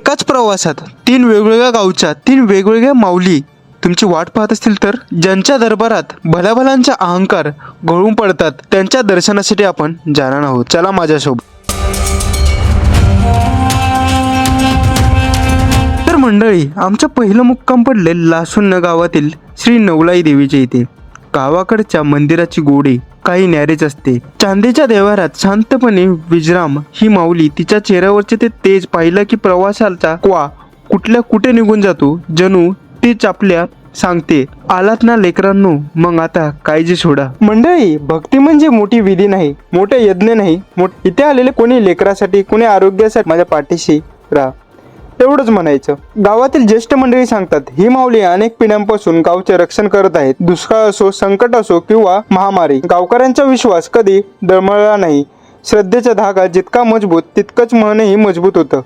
एकाच प्रवासात 3 वेगवेगळ्या गावच्या 3 वेगवेगळ्या माऊली तुमची वाट पाहत असतील तर ज्यांच्या दरबारात भल्याभल्यांचा अहंकार गळून पडतात त्यांच्या दर्शनासाठी आपण जाणार आहोत. चला माझ्यासोबत. तर मंडळी, आमचं पहिलं मुक्काम पडले लासुन्न गावातील श्री नवलाई देवीच्या इथे. गावाकडच्या मंदिराची गोडी काही न्यारीच असते. चांदीच्या देवारात शांतपणे विश्राम ही माऊली तिच्या चेहऱ्यावरचे ते तेज पाहिलं की प्रवासाचा क्वा कुठल्या कुठे निघून जातो. जणू तीच आपल्या सांगते, आलात ना लेकरांनो, मग आता काळजी सोडा. मंडळी, भक्ती म्हणजे मोठी विधी नाही, मोठे यज्ञ नाही. इथे आलेले कोणी लेकरासाठी कोणी आरोग्यासाठी माझ्या पाठीशी राहा, एवढंच म्हणायचं. गावातील ज्येष्ठ मंडळी सांगतात, ही माऊली अनेक पिढ्यांपासून गावचे रक्षण करत आहेत. दुष्काळ असो, संकट असो किंवा महामारी, गावकऱ्यांचा विश्वास कधी डळमळला नाही. श्रद्धेचा धागा जितका मजबूत तितकंच मनही मजबूत होतं.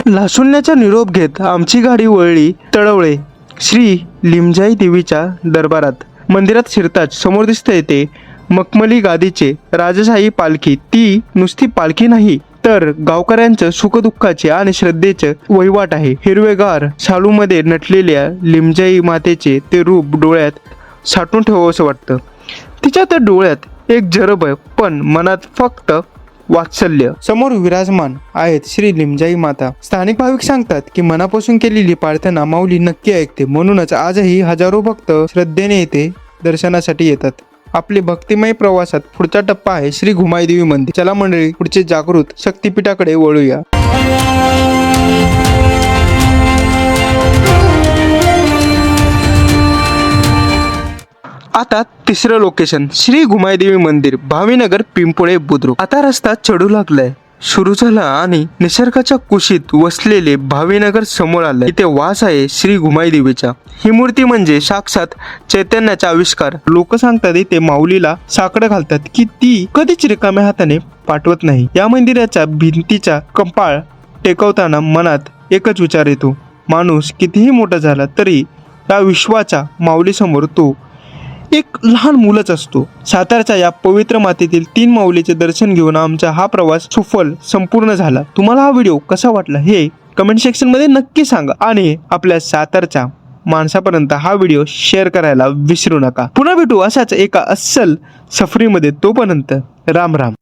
लासुन्याचा निरोप घेत आमची गाडी वळली तळवळे श्री लिमजाई देवीच्या दरबारात. मंदिरात शिरताच समोर दिसते ते मखमली गादीचे राजशाही पालखी. ती नुसती पालखी नाही तर गावकऱ्यांचं सुखदुःखाचे आणि श्रद्धेचं वहिवाट आहे. हिरवेगार शालूमध्ये नटलेल्या लिमजाई मातेचे ते रूप डोळ्यात साठवून ठेवावं असं वाटतं. तिच्या त्या डोळ्यात एक जरब आहे, पण मनात फक्त वात्सल्य. समोर विराजमान आहेत श्री लिमजाई माता. स्थानिक भाविक सांगतात की मनापासून केलेली प्रार्थना माऊली नक्की ऐकते. म्हणूनच आजही हजारो भक्त श्रद्धेने येथे दर्शनासाठी येतात. आपले भक्तिमय प्रवासात पुढचा टप्पा आहे श्री घुमाई देवी मंदिर. चला मंडळी, पुढचे जागृत शक्तिपीठाकडे वळूया. आता तिसरं लोकेशन श्री घुमाई देवी मंदिर, भावीनगर, पिंपोळे, बुद्रुक. आता रस्ता चढू लागलाय, सुरू झाला आणि निसर्गाच्या कुशीत वसलेले भावीनगर समोर आलंय. इथे वास आहे श्री घुमाई देवीचा. ही मूर्ती म्हणजे साक्षात चैतन्याचा आविष्कार. लोक सांगतात इथे माऊलीला साकडं घालतात की ती कधीच रिकाम्या हाताने पाठवत नाही. या मंदिराच्या भिंतीचा कंपाळ टेकवताना मनात एकच विचार येतो, माणूस कितीही मोठा झाला तरी या विश्वाच्या माऊलीसमोर तो एक लहान मुलंच असतो. सातारच्या या पवित्र मातेतील 3 माऊलीचे दर्शन घेऊन आमचा हा प्रवास सुफल संपूर्ण झाला. तुम्हाला हा व्हिडिओ कसा वाटला हे कमेंट सेक्शन मध्ये नक्की सांगा आणि आपल्या सातारच्या माणसापर्यंत हा व्हिडिओ शेअर करायला विसरू नका. पुन्हा भेटू अशाच एका अस्सल सफरीमध्ये. तोपर्यंत राम राम.